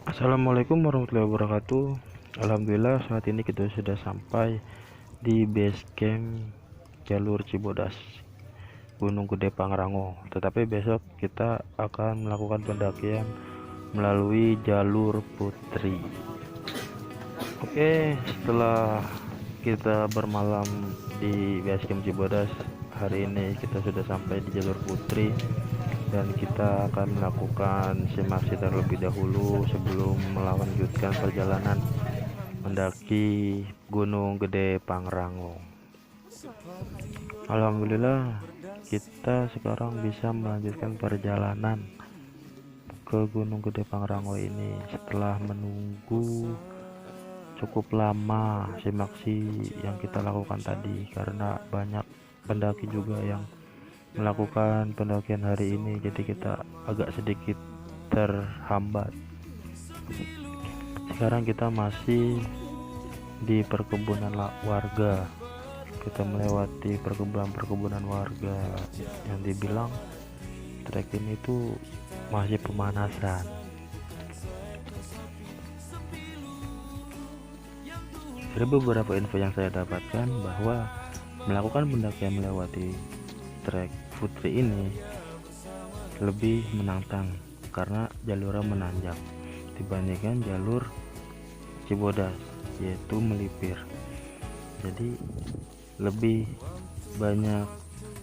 Assalamualaikum warahmatullahi wabarakatuh. Alhamdulillah saat ini kita sudah sampai di base camp jalur Cibodas Gunung Gede Pangrango. Tetapi besok kita akan melakukan pendakian melalui jalur Putri. Oke, setelah kita bermalam di base camp Cibodas, hari ini kita sudah sampai di jalur Putri dan kita akan melakukan simaksi terlebih dahulu sebelum melanjutkan perjalanan mendaki Gunung Gede Pangrango. Alhamdulillah kita sekarang bisa melanjutkan perjalanan ke Gunung Gede Pangrango ini setelah menunggu cukup lama simaksi yang kita lakukan tadi, karena banyak pendaki juga yang melakukan pendakian hari ini, jadi kita agak sedikit terhambat. Sekarang kita masih di perkebunan warga. Kita melewati perkebunan warga yang dibilang trek ini tuh masih pemanasan. Dari beberapa info yang saya dapatkan bahwa melakukan pendakian melewati trek Putri ini lebih menantang karena jalurnya menanjak dibandingkan jalur Cibodas, yaitu melipir. Jadi lebih banyak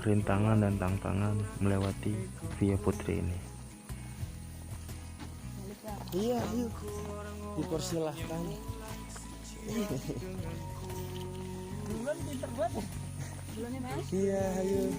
rintangan dan tantangan melewati via Putri ini. Iya, yuk dipersilahkan. Bulan pinter banget. Bulannya Mas. Iya, ayo.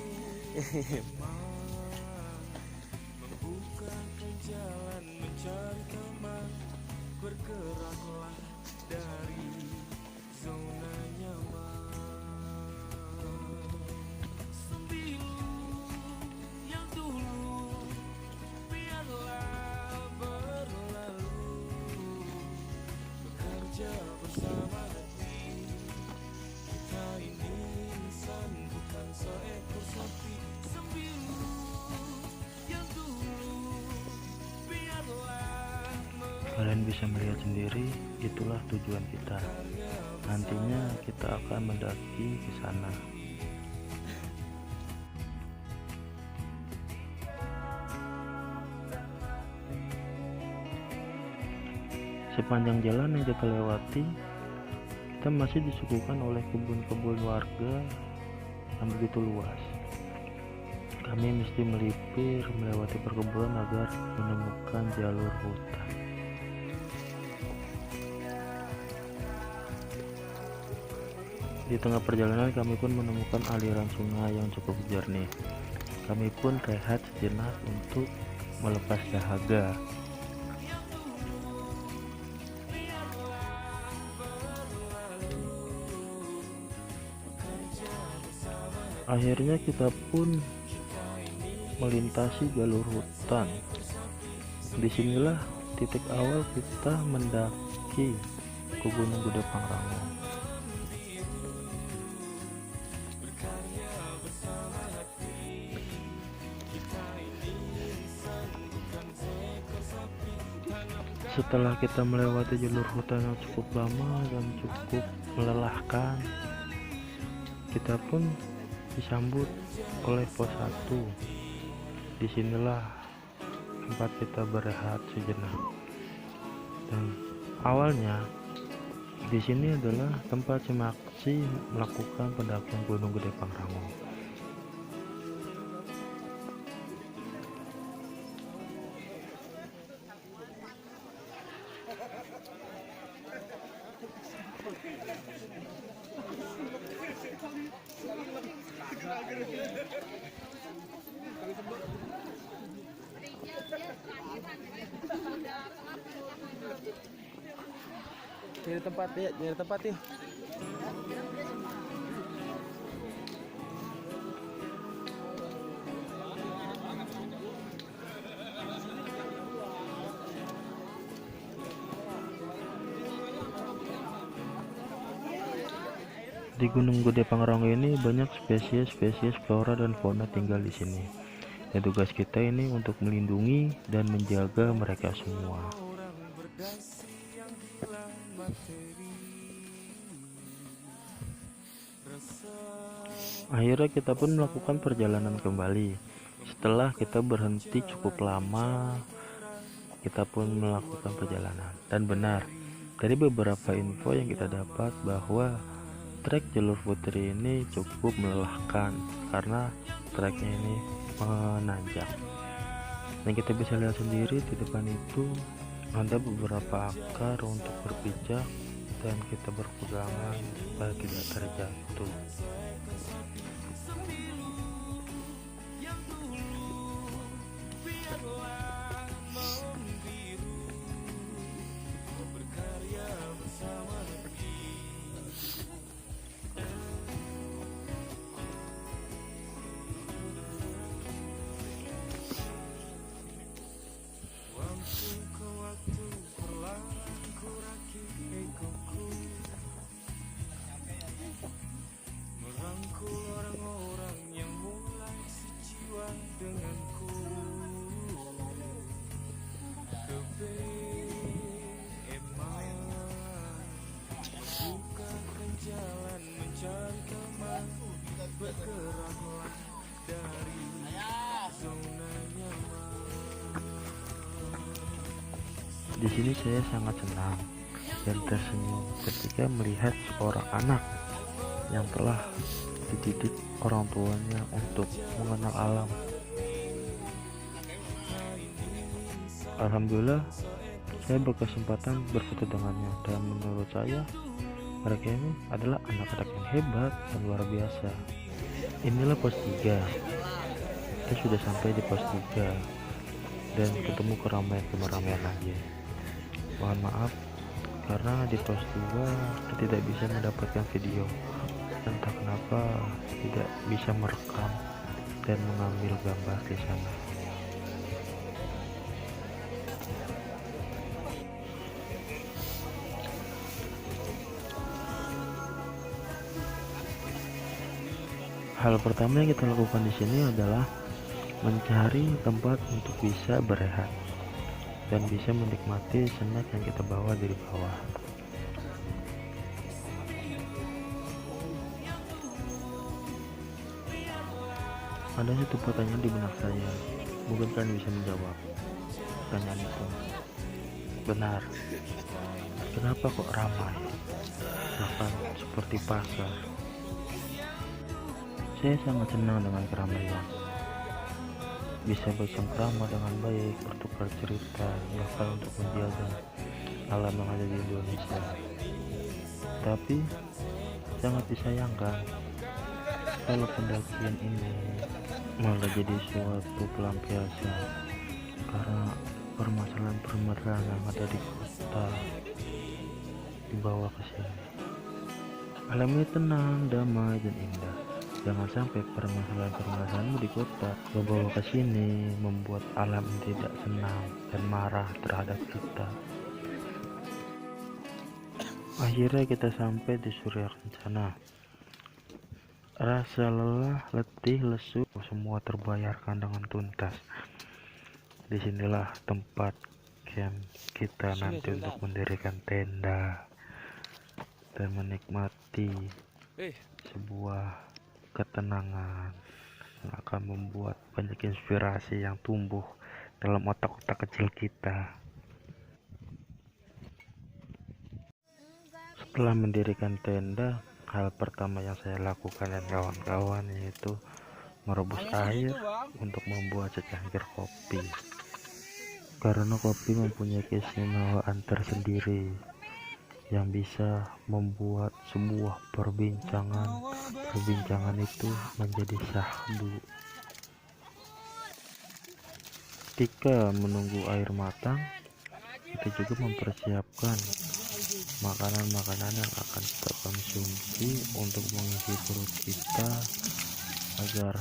Kalian bisa melihat sendiri, itulah tujuan kita. Nantinya kita akan mendaki ke sana. Sepanjang jalan yang kita lewati, kita masih disuguhkan oleh kebun-kebun warga yang begitu luas. Kami mesti melipir melewati perkebunan agar menemukan jalur hutan. Di tengah perjalanan kami pun menemukan aliran sungai yang cukup jernih. Kami pun rehat sejenak untuk melepas dahaga. Akhirnya kita pun melintasi jalur hutan. Disinilah titik awal kita mendaki ke Gunung Gede Pangrango. Setelah kita melewati jalur hutan yang cukup lama dan cukup melelahkan, kita pun disambut oleh pos 1. Disinilah tempat kita berehat sejenak. Dan awalnya di sini adalah tempat simaksi melakukan pendakian Gunung Gede Pangrango. Cari tempat ya, cari tempat ya. Di Gunung Gede Pangrango ini banyak spesies flora dan fauna tinggal di sini. Dan tugas kita ini untuk melindungi dan menjaga mereka semua. Akhirnya kita pun melakukan perjalanan kembali. Setelah kita berhenti cukup lama, kita pun melakukan perjalanan. Dan benar, dari beberapa info yang kita dapat bahwa trek jalur putri ini cukup melelahkan karena treknya ini menanjak. Dan kita bisa lihat sendiri di depan itu ada beberapa akar untuk berpijak dan kita berpegangan supaya tidak terjatuh. Di sini saya sangat senang dan tersenyum ketika melihat seorang anak yang telah dididik orang tuanya untuk mengenal alam. Alhamdulillah, saya berkesempatan berfoto dengannya dan menurut saya mereka ini adalah anak-anak yang hebat dan luar biasa. Inilah pos 3. Kita sudah sampai di pos 3 dan ketemu keramaian lagi. Mohon maaf karena di pos 2 kita tidak bisa mendapatkan video, entah kenapa tidak bisa merekam dan mengambil gambar di sana. Hal pertama yang kita lakukan di sini adalah mencari tempat untuk bisa berehat dan bisa menikmati snack yang kita bawa dari bawah. Ada satu pertanyaan di benak saya, mungkin kalian bisa menjawab pertanyaan itu. Benar, kenapa kok ramai, bahkan seperti pasar? Saya sangat senang dengan keramaian, bisa bercengkrama dengan baik, bertukar cerita, bahkan untuk menjaga alam yang ada di Indonesia. Tapi sangat disayangkan kalau pendakian ini malah jadi suatu pelampiasan karena permasalahan-permasalahan yang ada di kota dibawa ke sini. Alamnya tenang, damai, dan indah. Jangan sampai permasalahan-permasalahanmu di kota membawa ke sini, membuat alam tidak senang dan marah terhadap kita. Akhirnya kita sampai di Surya Kencana. Rasa lelah, letih, lesu semua terbayarkan dengan tuntas. Disinilah tempat camp kita nanti untuk mendirikan tenda dan menikmati sebuah ketenangan yang akan membuat banyak inspirasi yang tumbuh dalam otak-otak kecil kita. Setelah mendirikan tenda, hal pertama yang saya lakukan dan kawan-kawan yaitu merebus air untuk membuat secangkir kopi, karena kopi mempunyai keistimewaan tersendiri yang bisa membuat sebuah perbincangan itu menjadi syahdu. Ketika menunggu air matang, kita juga mempersiapkan makanan-makanan yang akan kita konsumsi untuk mengisi perut kita agar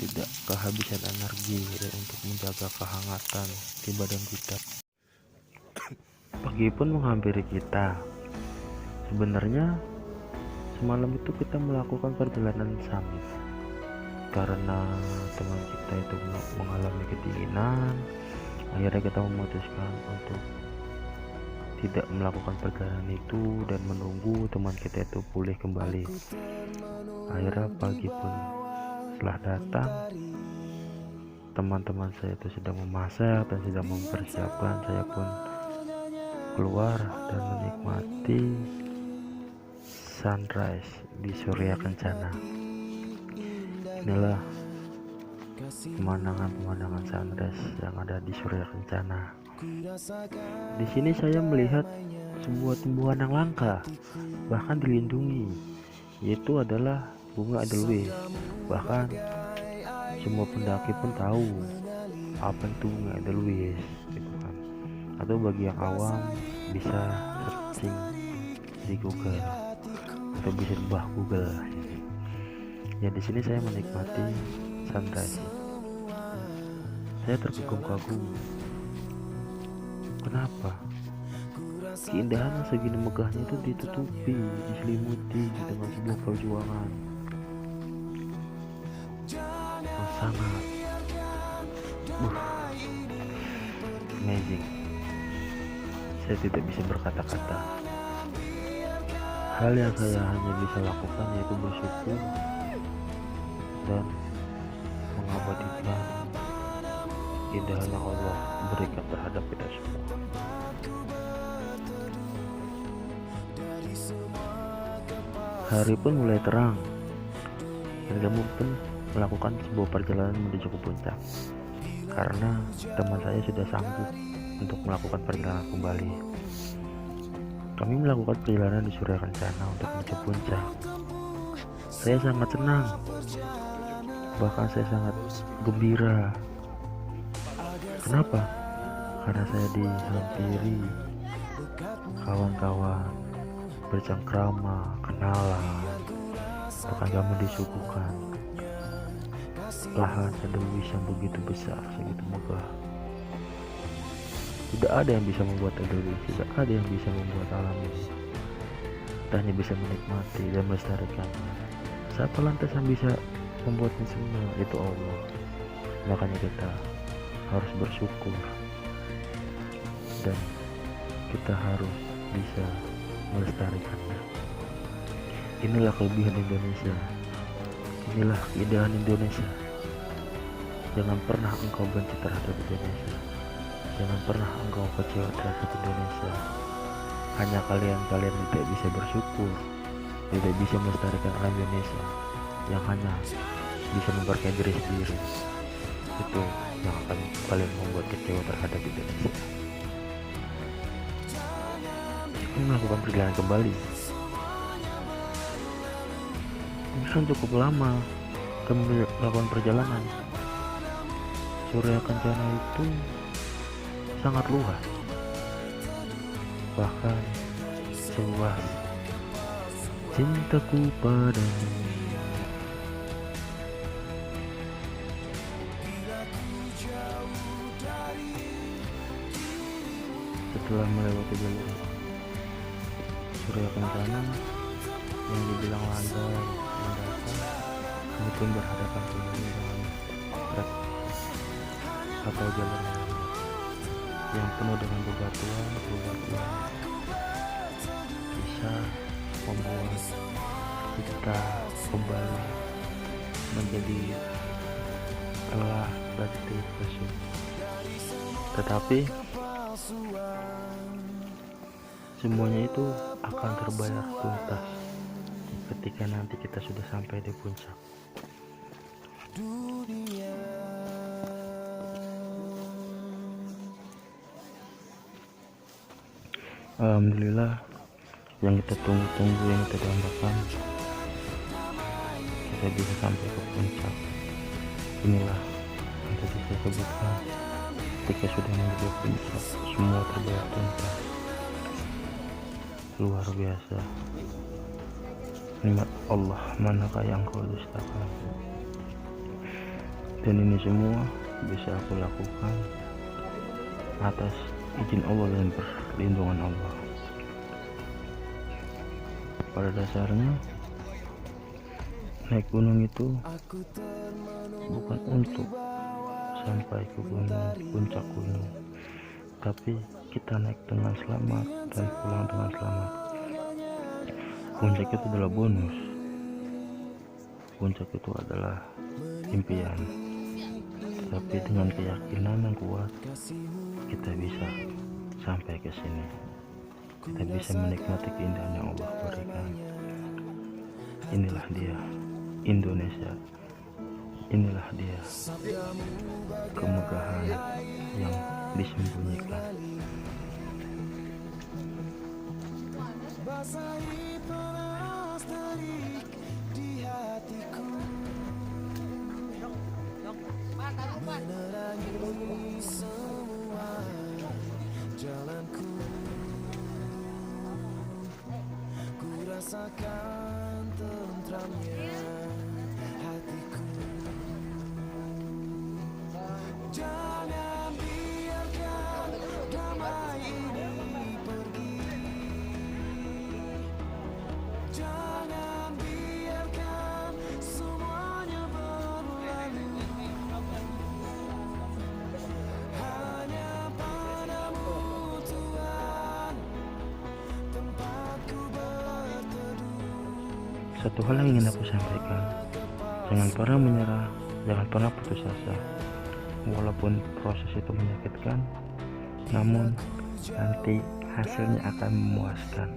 tidak kehabisan energi dan untuk menjaga kehangatan di badan kita. Pagi pun menghampiri kita. Sebenarnya semalam itu kita melakukan perjalanan summit karena teman kita itu mengalami kedinginan. Akhirnya kita memutuskan untuk tidak melakukan perjalanan itu dan menunggu teman kita itu pulih kembali. Akhirnya pagi pun setelah datang, teman-teman saya itu sedang memasak dan sedang mempersiapkan. Saya pun keluar dan menikmati sunrise di Surya Kencana. Inilah pemandangan sunrise yang ada di Surya Kencana. Di sini saya melihat sebuah tumbuhan yang langka, bahkan dilindungi, yaitu adalah bunga edelweiss. Bahkan semua pendaki pun tahu apa itu bunga edelweiss, gitu kan. Atau bagi yang awam bisa searching di Google atau bisa bah Google. Ya, di sini saya menikmati sunrise. Saya terkagum-kagum. Kenapa? Keindahan yang segini megahnya itu ditutupi, diselimuti dengan sebuah perjuangan yang sangat amazing. Saya tidak bisa berkata-kata. Hal yang saya hanya bisa lakukan yaitu bersyukur dan mengabadikan keindahan yang Allah berikan terhadap kita semua. Hari pun mulai terang dan kami pun melakukan sebuah perjalanan menuju ke puncak karena teman saya sudah sanggup untuk melakukan perjalanan kembali. Kami melakukan perjalanan di Surya Kencana untuk menuju puncak. Saya sangat senang, bahkan saya sangat gembira. Kenapa? Karena saya dihampiri kawan-kawan, bercengkrama, kenalan, bahkan kami disuguhkan lahan edelweiss yang begitu besar, segitu megah. Tidak ada yang bisa membuat edelweiss, tidak ada yang bisa membuat alam ini. Kita hanya bisa menikmati dan melestarikannya. Siapa lantas yang bisa membuatnya semua? Itu Allah. Makanya kita harus bersyukur dan kita harus bisa melestarikannya. Inilah kelebihan Indonesia, inilah keindahan Indonesia. Jangan pernah engkau benci terhadap Indonesia, jangan pernah engkau kecewa terhadap Indonesia. Hanya kalian tidak bisa bersyukur, tidak bisa melestarikan alam Indonesia, yang hanya bisa memperkaya diri sendiri. Itu yang akan kalian membuat kecewa terhadap Indonesia. Kami melakukan perjalanan kembali. Ini kan cukup lama kami melakukan perjalanan. Surya Kencana itu sangat luas, bahkan seluas cintaku padamu. Setelah melewati jalur Surya Kencana yang dibilang landai mendatar, kami pun berhadapan kembali dengan trek atau jalur yang penuh dengan bebatuan bisa membuat kita kembali menjadi lelah dan lesu. Tetapi semuanya itu akan terbayar tuntas ketika nanti kita sudah sampai di puncak. Alhamdulillah, yang kita tunggu-tunggu, yang kita dambakan, kita bisa sampai ke puncak. Inilah yang tadi saya sebutkan, ketika sudah menuju puncak semua terbayar tuntas. Luar biasa, nikmat Allah manakah yang kau dustakan. Dan ini semua bisa aku lakukan atas izin Allah dan perlindungan Allah. Pada dasarnya naik gunung itu bukan untuk sampai ke puncak gunung, tapi kita naik dengan selamat dan pulang dengan selamat. Puncak itu adalah bonus, puncak itu adalah impian, tapi dengan keyakinan yang kuat kita bisa sampai ke sini. Kita bisa menikmati keindahan yang Allah berikan. Inilah dia Indonesia, inilah dia kemegahan yang disembunyikan. Basahi panas terik di hatiku, menerangi semua jalanku. Ku rasakan tentramnya hatiku. Jangan biarkan damai ini pergi. Jangan biarkan semuanya berlalu. Hanya padamu Tuhan tempatku berteduh. Satu hal yang ingin aku sampaikan, jangan pernah menyerah, jangan pernah putus asa. Walaupun proses itu menyakitkan, namun nanti hasilnya akan memuaskan.